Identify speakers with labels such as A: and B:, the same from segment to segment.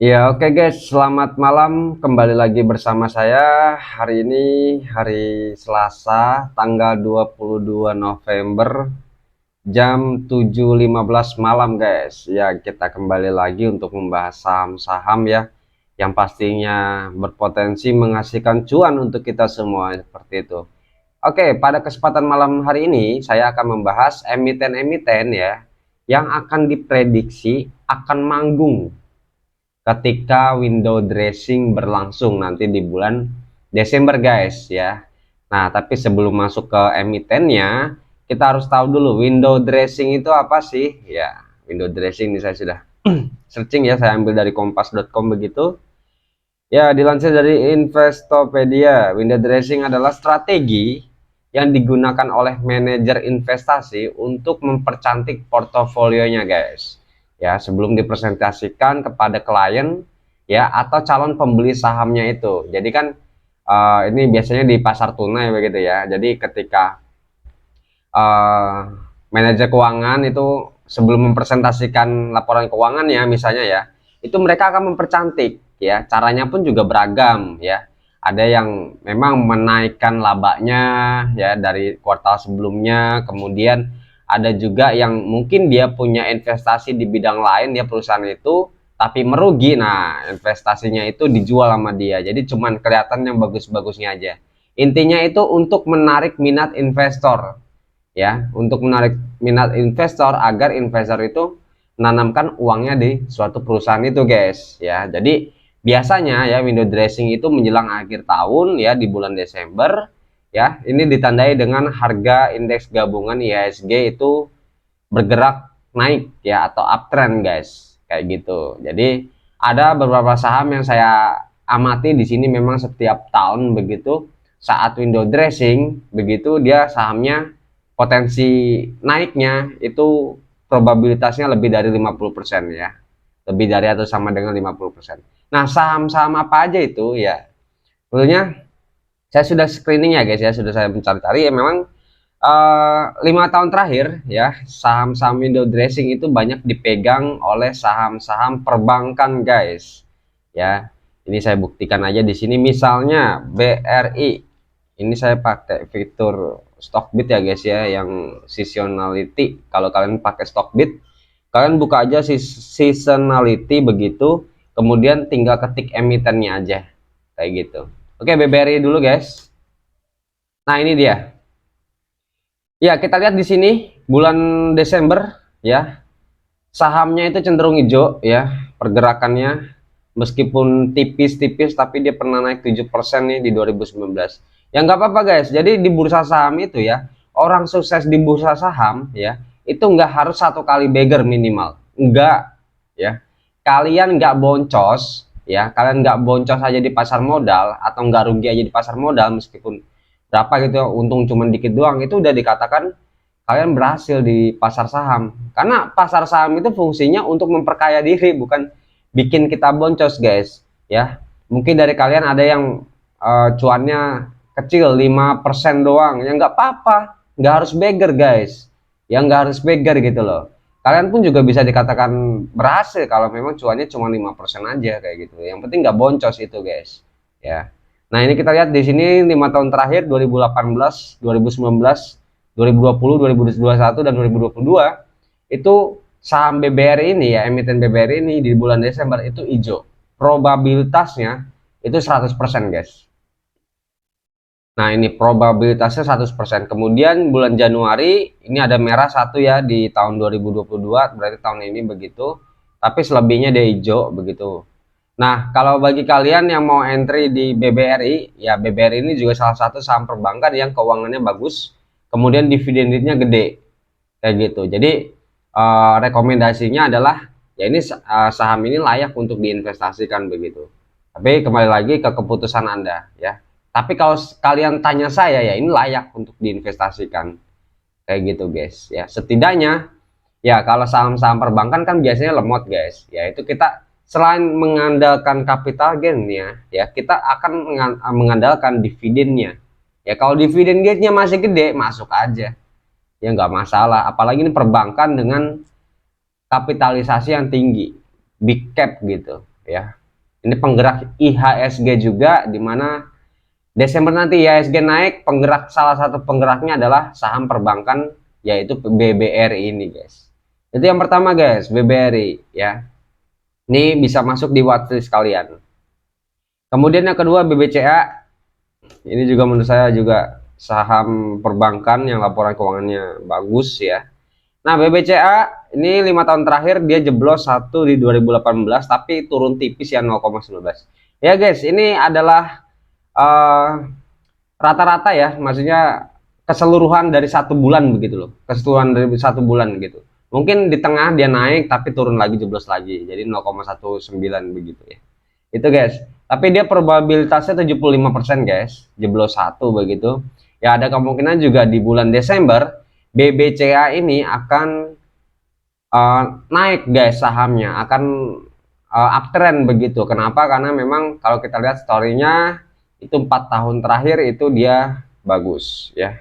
A: Ya, oke guys, selamat malam. Kembali lagi bersama saya. Hari ini hari Selasa, tanggal 22 November, jam 7.15 malam guys. Ya, kita kembali lagi untuk membahas saham-saham ya, yang pastinya berpotensi menghasilkan cuan untuk kita semua, seperti itu. Oke, pada kesempatan malam hari ini, saya akan membahas emiten-emiten ya, yang akan diprediksi akan manggung ketika window dressing berlangsung nanti di bulan Desember guys ya. Nah, tapi sebelum masuk ke emitennya, kita harus tahu dulu window dressing itu apa sih ya. Window dressing ini saya sudah searching ya, saya ambil dari kompas.com begitu ya. Dilansir dari Investopedia, window dressing adalah strategi yang digunakan oleh manajer investasi untuk mempercantik portofolionya guys ya, sebelum dipresentasikan kepada klien ya atau calon pembeli sahamnya itu. Jadi kan ini biasanya di pasar tunai begitu ya. Jadi ketika uh, manajer keuangan itu sebelum mempresentasikan laporan keuangan ya misalnya ya, itu mereka akan mempercantik ya. Caranya pun juga beragam ya. Ada yang memang menaikkan labanya ya dari kuartal sebelumnya, kemudian ada juga yang mungkin dia punya investasi di bidang lain, dia perusahaan itu tapi merugi. Nah, investasinya itu dijual sama dia. Jadi cuman kelihatan yang bagus-bagusnya aja. Intinya itu untuk menarik minat investor ya, untuk menarik minat investor agar investor itu menanamkan uangnya di suatu perusahaan itu guys ya. Jadi biasanya ya window dressing itu menjelang akhir tahun ya, di bulan Desember ya, ini ditandai dengan harga indeks gabungan IHSG itu bergerak naik ya atau uptrend guys, kayak gitu. Jadi ada beberapa saham yang saya amati di sini, memang setiap tahun begitu saat window dressing begitu dia sahamnya potensi naiknya itu probabilitasnya lebih dari 50% ya. Lebih dari atau sama dengan 50%. Nah, saham-saham apa aja itu ya? Tentunya saya sudah screening ya guys ya, sudah saya mencari-cari ya. Memang 5 tahun terakhir ya, saham-saham window dressing itu banyak dipegang oleh saham-saham perbankan guys ya. Ini saya buktikan aja di sini, misalnya BRI. Ini saya pakai fitur Stockbit ya guys ya, yang seasonality. Kalau kalian pakai Stockbit, kalian buka aja seasonality begitu, kemudian tinggal ketik emitennya aja kayak gitu. Oke, BBRI dulu guys. Nah, ini dia. Ya, kita lihat di sini bulan Desember ya, sahamnya itu cenderung hijau ya pergerakannya, meskipun tipis-tipis tapi dia pernah naik 7% nih di 2019. Ya nggak apa-apa guys. Jadi di bursa saham itu ya, orang sukses di bursa saham ya, itu nggak harus satu kali beggar minimal. Enggak ya. Kalian nggak boncos ya, kalian nggak boncos aja di pasar modal atau nggak rugi aja di pasar modal meskipun berapa gitu ya, untung cuman dikit doang, itu udah dikatakan kalian berhasil di pasar saham. Karena pasar saham itu fungsinya untuk memperkaya diri, bukan bikin kita boncos guys ya. Mungkin dari kalian ada yang cuannya kecil 5% doang, ya nggak apa-apa, nggak harus beggar guys ya, nggak harus beggar gitu loh. Kalian pun juga bisa dikatakan berhasil kalau memang cuannya cuma 5% aja kayak gitu. Yang penting nggak boncos itu guys ya. Nah, ini kita lihat di sini 5 tahun terakhir 2018, 2019, 2020, 2021 dan 2022 itu saham BBRI ini ya, emiten BBRI ini di bulan Desember itu hijau. Probabilitasnya itu 100% guys. Nah, ini probabilitasnya 100%. Kemudian bulan Januari ini ada merah satu ya di tahun 2022, berarti tahun ini begitu. Tapi selebihnya dia hijau begitu. Nah, kalau bagi kalian yang mau entry di BBRI, ya BBRI ini juga salah satu saham perbankan yang keuangannya bagus, kemudian dividen yieldnya gede, kayak gitu. Jadi rekomendasinya adalah ya ini saham ini layak untuk diinvestasikan begitu. Tapi kembali lagi ke keputusan Anda ya. Tapi kalau kalian tanya saya ya, ini layak untuk diinvestasikan kayak gitu guys ya. Setidaknya ya, kalau saham-saham perbankan kan biasanya lemot guys ya, itu kita selain mengandalkan capital gainnya ya, kita akan mengandalkan dividennya ya. Kalau dividen gainnya masih gede, masuk aja ya, nggak masalah. Apalagi ini perbankan dengan kapitalisasi yang tinggi, big cap gitu ya. Ini penggerak IHSG juga, di mana Desember nanti IHSG naik, salah satu penggeraknya adalah saham perbankan, yaitu BBRI ini guys. Itu yang pertama guys, BBRI ya. Ini bisa masuk di watchlist kalian. Kemudian yang kedua BBCA. Ini juga menurut saya juga saham perbankan yang laporan keuangannya bagus ya. Nah, BBCA ini 5 tahun terakhir dia jeblos 1 di 2018 tapi turun tipis ya 0,19. Ya guys, ini adalah rata-rata ya, maksudnya keseluruhan dari 1 bulan begitu loh. Keseluruhan dari 1 bulan gitu. Mungkin di tengah dia naik tapi turun lagi, jeblos lagi. Jadi 0,19 begitu ya. Itu guys. Tapi dia probabilitasnya 75% guys, jeblos 1 begitu. Ya ada kemungkinan juga di bulan Desember BBCA ini akan naik guys, sahamnya akan uptrend begitu. Kenapa? Karena memang kalau kita lihat story-nya itu 4 tahun terakhir itu dia bagus ya.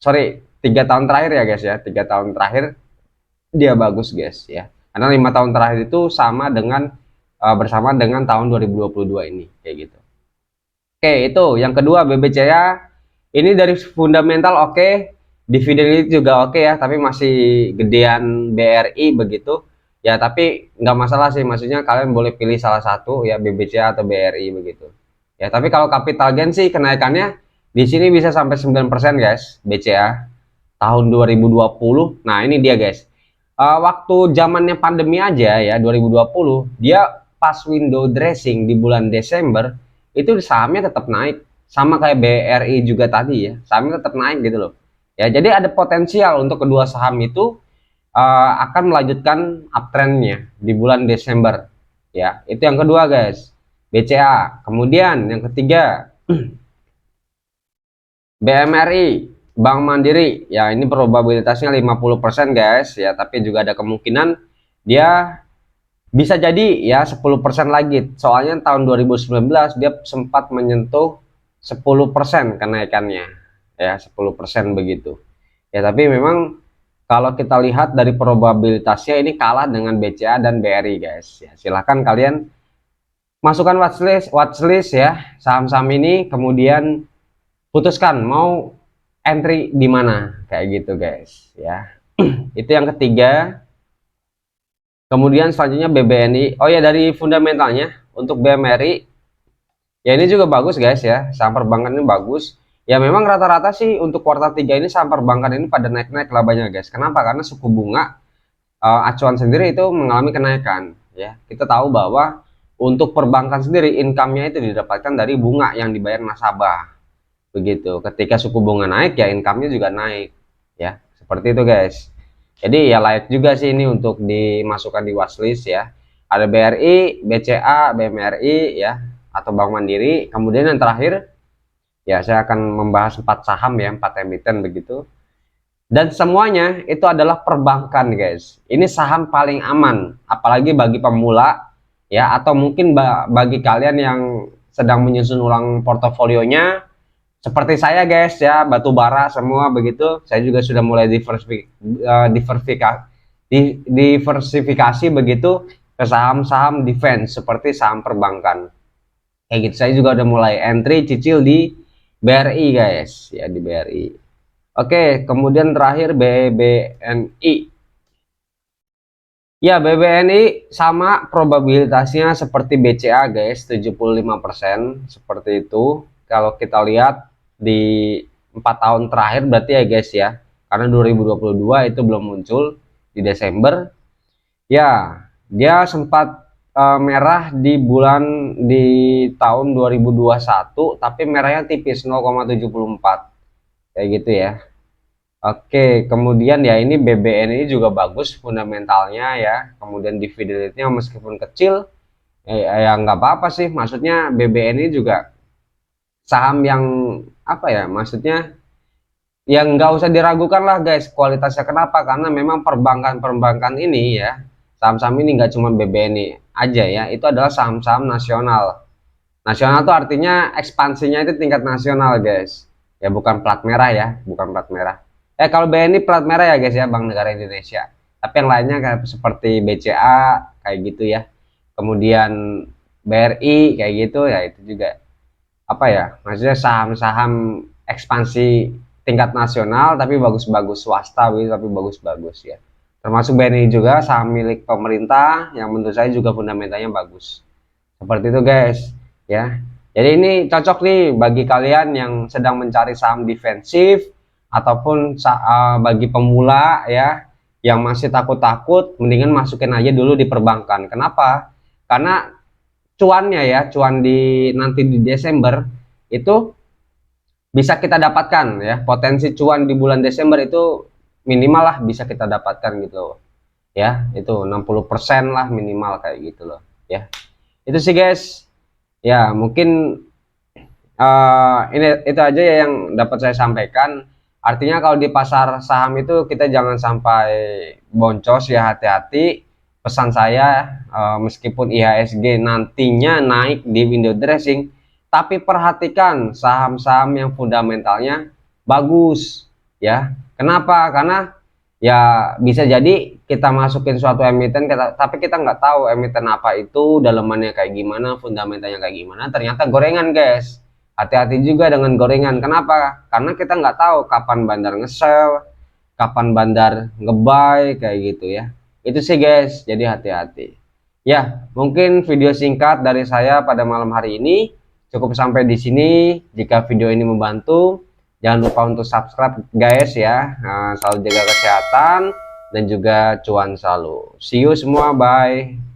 A: Sorry, 3 tahun terakhir ya guys ya. 3 tahun terakhir dia bagus guys ya. Karena 5 tahun terakhir itu sama dengan bersama dengan tahun 2022 ini kayak gitu. Oke, itu yang kedua BBCA. Ini dari fundamental oke, dividen juga oke ya, tapi masih gedean BRI begitu ya. Tapi nggak masalah sih, maksudnya kalian boleh pilih salah satu ya, BBCA atau BRI begitu ya. Tapi kalau capital gain sih kenaikannya di sini bisa sampai 9% guys, BCA tahun 2020. Nah ini dia guys, waktu zamannya pandemi aja ya 2020, dia pas window dressing di bulan Desember itu sahamnya tetap naik, sama kayak BRI juga tadi ya, sahamnya tetap naik gitu loh ya. Jadi ada potensial untuk kedua saham itu akan melanjutkan uptrendnya di bulan Desember ya. Itu yang kedua guys, BCA. Kemudian yang ketiga BMRI, Bank Mandiri ya. Ini probabilitasnya 50% guys ya, tapi juga ada kemungkinan dia bisa jadi ya 10% lagi. Soalnya tahun 2019 dia sempat menyentuh 10% kenaikannya ya, 10% begitu ya. Tapi memang kalau kita lihat dari probabilitasnya ini kalah dengan BCA dan BRI guys ya. Silahkan kalian masukkan watchlist ya saham-saham ini, kemudian putuskan mau entry di mana kayak gitu guys ya. Itu yang ketiga. Kemudian selanjutnya BBNI. Oh ya, dari fundamentalnya untuk BMRI ya ini juga bagus guys ya, saham perbankan ini bagus ya. Memang rata-rata sih untuk kuartal 3 ini saham perbankan ini pada naik-naik labanya guys. Kenapa? Karena suku bunga acuan sendiri itu mengalami kenaikan ya. Kita tahu bahwa untuk perbankan sendiri income-nya itu didapatkan dari bunga yang dibayar nasabah begitu. Ketika suku bunga naik ya income-nya juga naik ya, seperti itu guys. Jadi ya layak juga sih ini untuk dimasukkan di watchlist ya. Ada BRI, BCA, BMRI ya, atau Bank Mandiri. Kemudian yang terakhir ya saya akan membahas 4 saham ya, 4 emiten begitu. Dan semuanya itu adalah perbankan guys. Ini saham paling aman, apalagi bagi pemula ya, atau mungkin bagi kalian yang sedang menyusun ulang portofolionya seperti saya guys ya, batu bara semua begitu. Saya juga sudah mulai diversifikasi begitu ke saham-saham defense seperti saham perbankan kayak gitu. Saya juga udah mulai entry cicil di BRI guys ya, di BRI. Oke, kemudian terakhir BBNI ya. BBNI sama probabilitasnya seperti BCA guys, 75% seperti itu. Kalau kita lihat di 4 tahun terakhir berarti ya guys ya, karena 2022 itu belum muncul di Desember ya. Dia sempat merah di tahun 2021 tapi merahnya tipis 0,74 kayak gitu ya. Oke, kemudian ya ini BBNI juga bagus fundamentalnya ya. Kemudian dividennya meskipun kecil ya nggak apa-apa sih, maksudnya BBNI juga saham yang apa ya, maksudnya yang nggak usah diragukan lah guys kualitasnya. Kenapa? Karena memang perbankan ini ya, saham-saham ini nggak cuma BBNI aja ya, itu adalah saham-saham nasional. Nasional tuh artinya ekspansinya itu tingkat nasional guys ya, bukan plat merah ya, bukan plat merah. Kalau BNI plat merah ya guys ya, Bank Negara Indonesia. Tapi yang lainnya kayak seperti BCA kayak gitu ya, kemudian BRI kayak gitu ya, itu juga apa ya, maksudnya saham-saham ekspansi tingkat nasional tapi bagus-bagus, swasta tapi bagus-bagus ya. Termasuk BNI juga saham milik pemerintah yang menurut saya juga fundamentalnya bagus. Seperti itu guys ya. Jadi ini cocok nih bagi kalian yang sedang mencari saham defensif ataupun bagi pemula ya yang masih takut-takut, mendingan masukin aja dulu di perbankan. Kenapa? Karena cuannya ya, cuan di nanti di Desember itu bisa kita dapatkan ya. Potensi cuan di bulan Desember itu minimal lah bisa kita dapatkan gitu loh. Ya, itu 60% lah minimal kayak gitu loh ya. Itu sih guys. Ya, mungkin ini itu aja ya yang dapat saya sampaikan. Artinya kalau di pasar saham itu kita jangan sampai boncos ya, hati-hati. Pesan saya, meskipun IHSG nantinya naik di window dressing, tapi perhatikan saham-saham yang fundamentalnya bagus ya. Kenapa? Karena ya bisa jadi kita masukin suatu emiten tapi kita nggak tahu emiten apa itu, dalemannya kayak gimana, fundamentalnya kayak gimana, ternyata gorengan guys. Hati-hati juga dengan gorengan. Kenapa? Karena kita nggak tahu kapan bandar nge-sell, kapan bandar nge-buy kayak gitu ya. Itu sih guys, jadi hati-hati ya. Mungkin video singkat dari saya pada malam hari ini cukup sampai di sini. Jika video ini membantu, jangan lupa untuk subscribe guys ya. Selalu jaga kesehatan dan juga cuan selalu. See you semua, bye.